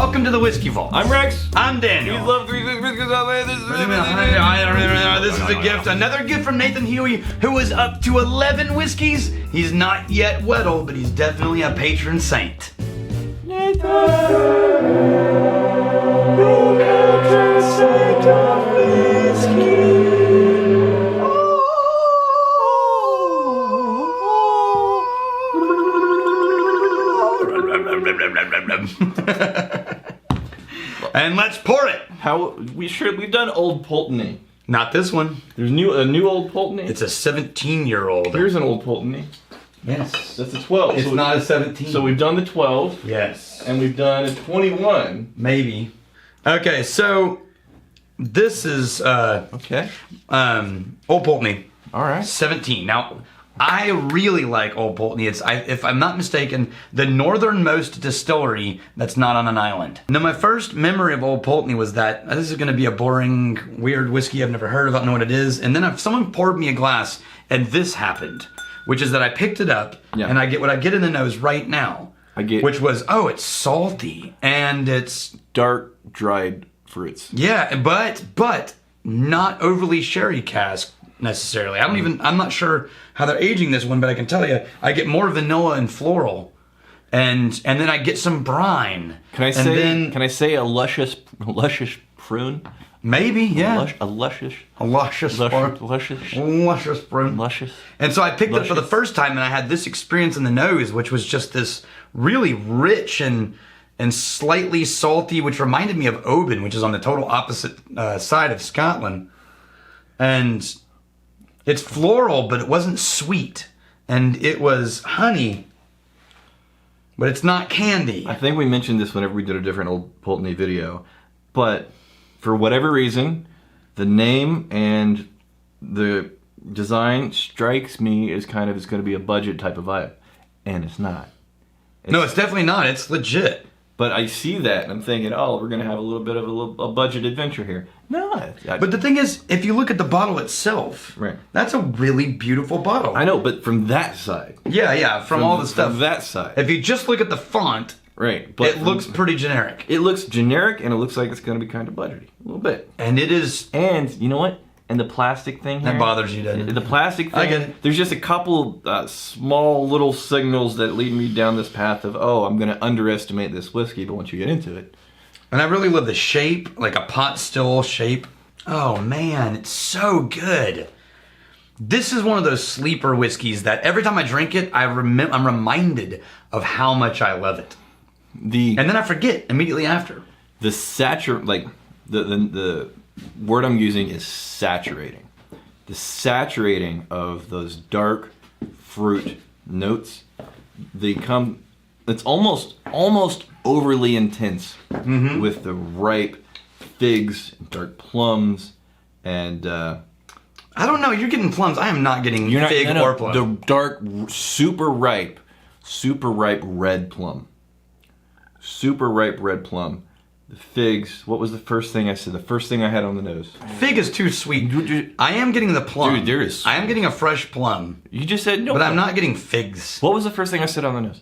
Welcome to the Whiskey Vault. I'm Rex. I'm Daniel. You love three biscuits out there. This is a gift, another gift from Nathan Huey, who is up to 11 whiskeys. He's not yet Weddle, but he's definitely a patron saint. Nathan, the patron saint of whiskey. And let's pour it. We've done Old Pulteney. Not this one. There's a new Old Pulteney. It's a 17-year-old. Here's an Old Pulteney. Yes. That's a 12. It's not a 17. So we've done the 12. Yes. And we've done a 21. Maybe. Okay, so this is Okay. Old Pulteney. All right. 17. Now, I really like Old Pulteney. It's, if I'm not mistaken, the northernmost distillery that's not on an island. Now, my first memory of Old Pulteney was that this is going to be a boring, weird whiskey I've never heard of, I don't know what it is. And then if someone poured me a glass, and this happened, which is that I picked it up, and I get what I get in the nose right now. Which was, oh, it's salty, and it's dark, dried fruits. Yeah, but not overly sherry cask necessarily. I'm not sure how they're aging this one, but I can tell you, I get more vanilla and floral, and then I get some brine. Can I say a luscious prune? Maybe, yeah. A luscious prune. Luscious. And so I picked it for the first time, and I had this experience in the nose, which was just this really rich and slightly salty, which reminded me of Oban, which is on the total opposite side of Scotland. And it's floral, but it wasn't sweet. And it was honey, but it's not candy. I think we mentioned this whenever we did a different Old Pulteney video, but for whatever reason, the name and the design strikes me as kind of it's going to be a budget type of vibe, and it's not. No, it's definitely not. It's legit. But I see that, and I'm thinking, oh, we're going to have a little bit of a budget adventure here. No. But the thing is, if you look at the bottle itself, right, that's a really beautiful bottle. I know, but from that side. Yeah, from all the stuff. From that side. If you just look at the font, right, but it looks pretty generic. It looks generic, and it looks like it's going to be kind of budgety. A little bit. And it is. And you know what? And the plastic thing here. That bothers you, doesn't it? The plastic thing. I get it. There's just a couple small little signals that lead me down this path of, oh, I'm going to underestimate this whiskey, but once you get into it. And I really love the shape, like a pot still shape. Oh man, it's so good. This is one of those sleeper whiskeys that every time I drink it, I'm reminded of how much I love it. And then I forget immediately after. The word I'm using is saturating. The saturating of those dark fruit notes, it's almost overly intense with the ripe figs, dark plums, and I don't know, you're getting plums. I am not getting fig or plum. The dark, super ripe red plum. Super ripe red plum. The figs, what was the first thing I said? The first thing I had on the nose. Fig is too sweet. I am getting the plum. Dude, I am getting a fresh plum. You just said no. But I'm not getting figs. What was the first thing I said on the nose?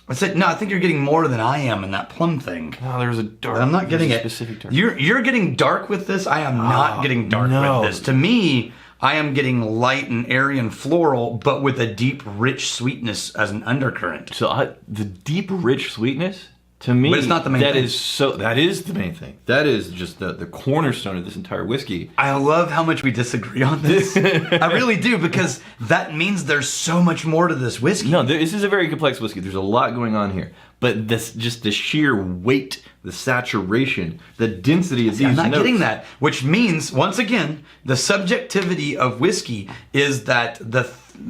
I said, no, I think you're getting more than I am in that plum thing. No, there was a dark. But I'm not getting it. Specific dark. You're getting dark with this. I am not getting dark with this. To me, I am getting light and airy and floral, but with a deep, rich sweetness as an undercurrent. So the deep, rich sweetness, to me, but it's not the main thing. That is the main thing. That is just the cornerstone of this entire whiskey. I love how much we disagree on this. I really do, because that means there's so much more to this whiskey. No, this is a very complex whiskey. There's a lot going on here. But just the sheer weight, the saturation, the density of these notes. I'm not getting that. Which means, once again, the subjectivity of whiskey is that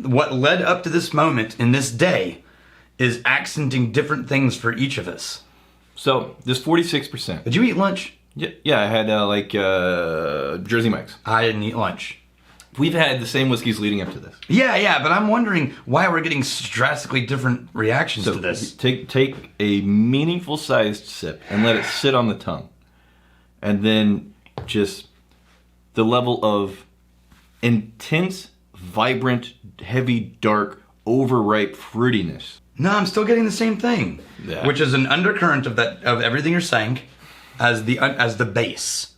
what led up to this moment in this day is accenting different things for each of us. So, this 46%. Did you eat lunch? Yeah, I had Jersey Mike's. I didn't eat lunch. We've had the same whiskeys leading up to this. Yeah, but I'm wondering why we're getting drastically different reactions to this. Take a meaningful sized sip and let it sit on the tongue. And then just the level of intense, vibrant, heavy, dark, overripe fruitiness No, I'm still getting the same thing, which is an undercurrent of everything you're saying, as the base.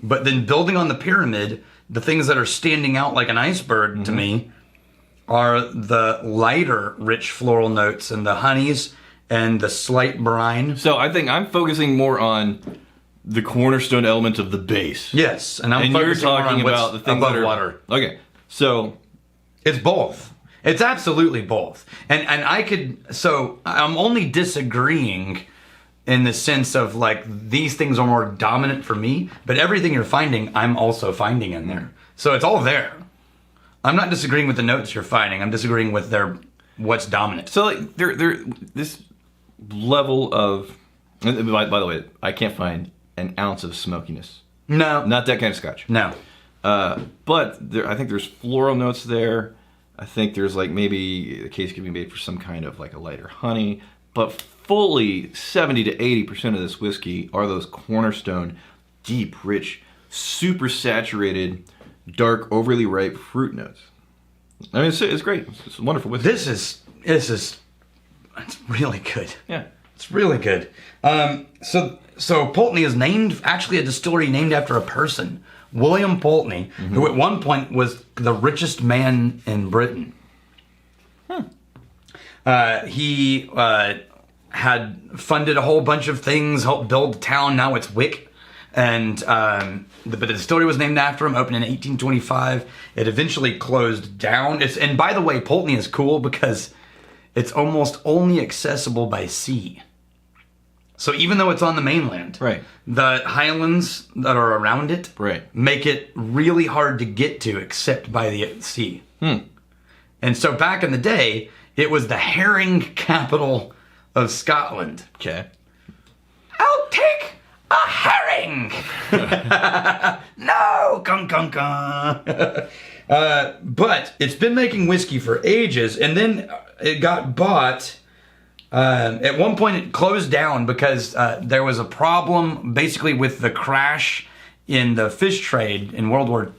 But then building on the pyramid, the things that are standing out like an iceberg to me are the lighter, rich floral notes and the honeys and the slight brine. So I think I'm focusing more on the cornerstone element of the base. Yes, and you're talking about the things above that are water. Okay, so it's both. It's absolutely both. And I'm only disagreeing in the sense of like these things are more dominant for me, but everything you're finding, I'm also finding in there. So it's all there. I'm not disagreeing with the notes you're finding. I'm disagreeing with what's dominant. So like this level of, by the way, I can't find an ounce of smokiness. No, Not that kind of scotch. no. But I think there's floral notes there. I think there's like maybe a case could be made for some kind of like a lighter honey. But fully 70 to 80% of this whiskey are those cornerstone, deep, rich, super saturated, dark, overly ripe fruit notes. I mean, it's great. It's a wonderful whiskey. It's really good. Yeah. It's really good. So Pulteney is actually a distillery named after a person, William Pulteney, who at one point was the richest man in Britain. He had funded a whole bunch of things, helped build the town. Now it's Wick. And but the distillery was named after him, opened in 1825. It eventually closed down. And by the way, Pulteney is cool because it's almost only accessible by sea. So even though it's on the mainland, Right. the highlands that are around it Right. make it really hard to get to except by the sea. And so back in the day, it was the herring capital of Scotland. Okay. I'll take a herring! No! Gung, gung, gung. But it's been making whiskey for ages, and then it got bought. At one point, it closed down because there was a problem basically with the crash in the fish trade in World War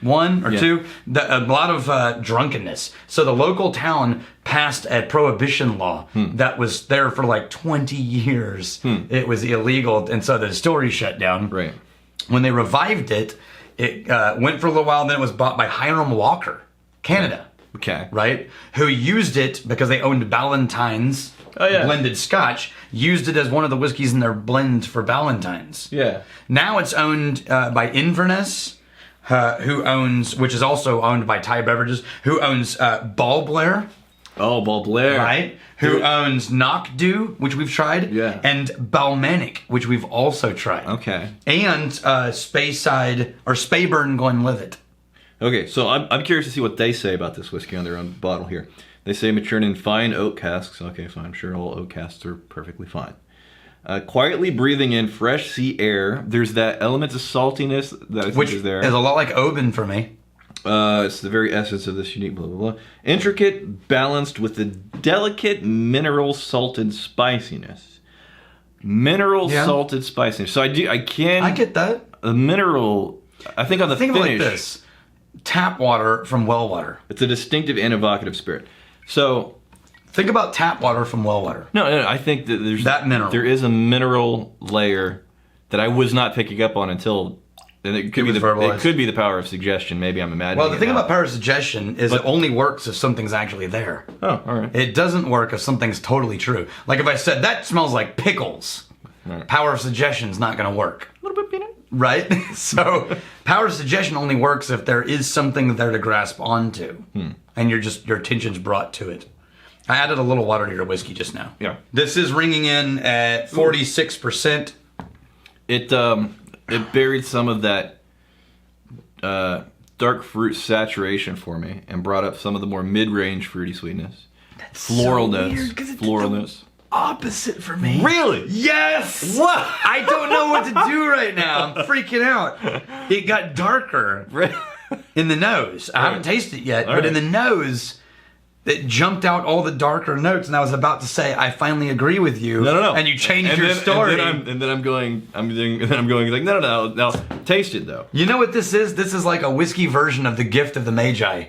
I or II. A lot of drunkenness. So the local town passed a prohibition law that was there for like 20 years. It was illegal, and so the distillery shut down. Right. When they revived it, it went for a little while, then it was bought by Hiram Walker, Canada. Okay. Right? Who used it because they owned Ballantine's blended scotch, used it as one of the whiskeys in their blend for Ballantine's. Yeah. Now it's owned by Inverness, which is also owned by Thai Beverages, who owns Ball Blair. Oh, Ball Blair. Right? Who owns Knockdew, which we've tried. Yeah. And Balmanic, which we've also tried. Okay. And Speyside, or Speyburn Glenlivet. Okay, so I'm curious to see what they say about this whiskey on their own bottle here. They say matured in fine oak casks. Okay, so I'm sure all oak casks are perfectly fine. Quietly breathing in fresh sea air. There's that element of saltiness that I think is there. Which is a lot like Oban for me. It's the very essence of this unique blah, blah, blah. Intricate, balanced with the delicate mineral salted spiciness. Mineral salted spiciness. So I get that. The mineral, I think on the Think finish. like this. Tap water from well water. It's a distinctive and evocative spirit. So think about tap water from well water. No, I think that there's that mineral. There is a mineral layer that I was not picking up on until, and it could be the power of suggestion. Maybe I'm imagining. Well, the thing about power of suggestion is it only works if something's actually there. Oh, all right. It doesn't work if something's totally true. Like if I said that smells like pickles, right. Power of suggestion is not going to work. A little bit peanut. Right? So power of suggestion only works if there is something there to grasp onto. And your attention's brought to it. I added a little water to your whiskey just now. Yeah. This is ringing in at 46%. It buried some of that dark fruit saturation for me and brought up some of the more mid-range fruity sweetness. That's floral so notes. Weird, 'cause it's floral notes. Opposite for me. Really? Yes! What? I don't know what to do right now. I'm freaking out. It got darker in the nose. I haven't tasted it yet, but in the nose, it jumped out all the darker notes, and I was about to say, I finally agree with you. No. And you changed your story. And then I'm going like, no, taste it though. You know what this is? This is like a whiskey version of the Gift of the Magi.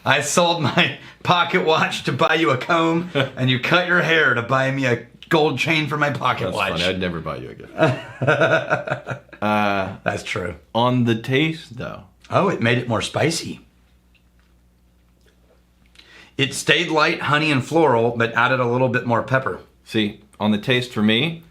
I sold my pocket watch to buy you a comb, and you cut your hair to buy me a gold chain for my pocket watch. Funny. I'd never buy you a gift. That's true. On the taste, though. Oh, it made it more spicy. It stayed light, honey, and floral, but added a little bit more pepper. See, on the taste for me,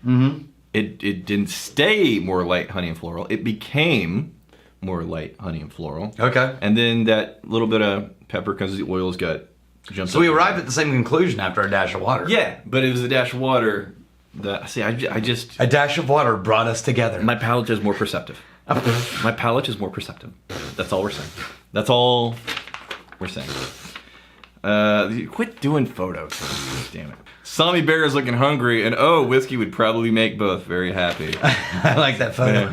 it didn't stay more light, honey, and floral. It became more light, honey, and floral. Okay. And then that little bit of pepper because the oils got jumped So we up. arrived at the same conclusion after a dash of water. Yeah, but it was a dash of water that, see, I just... A dash of water brought us together. My palate is more perceptive. My palate is more perceptive. That's all we're saying. That's all we're saying. Quit doing photos. Damn it. Sammy Bear is looking hungry, and whiskey would probably make both very happy. I like that photo.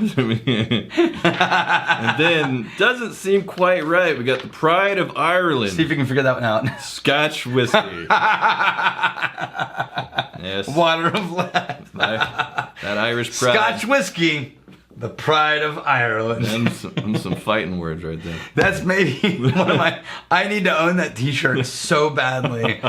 And then, doesn't seem quite right. We got the Pride of Ireland. See if you can figure that one out. Scotch whiskey. Yes. Water of life. That Irish pride. Scotch whiskey. The Pride of Ireland. And some fighting words right there. That's maybe one of my... I need to own that t-shirt so badly.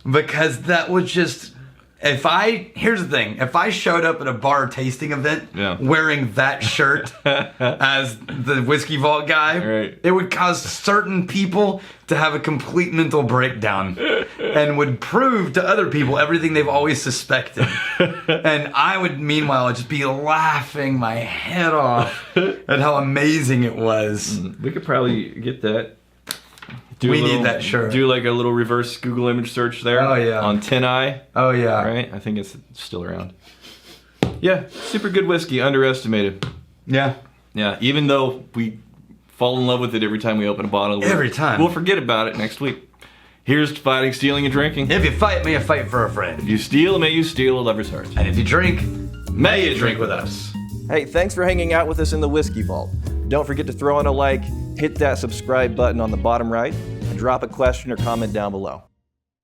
Because that was just... Here's the thing. If I showed up at a bar tasting event wearing that shirt as the Whiskey Vault guy, right, it would cause certain people to have a complete mental breakdown and would prove to other people everything they've always suspected. And I would, meanwhile, just be laughing my head off at how amazing it was. We could probably get that. We need that shirt. Do like a little reverse Google image search there. Oh, yeah. On Tin Eye. Oh, yeah. Right? I think it's still around. Yeah, super good whiskey, underestimated. Yeah. Yeah, even though we fall in love with it every time we open a bottle. Every time. We'll forget about it next week. Here's to fighting, stealing, and drinking. If you fight, may you fight for a friend. If you steal, may you steal a lover's heart. And if you drink, may you drink with us. Hey, thanks for hanging out with us in the Whiskey Vault. Don't forget to throw in a like, hit that subscribe button on the bottom right, and drop a question or comment down below.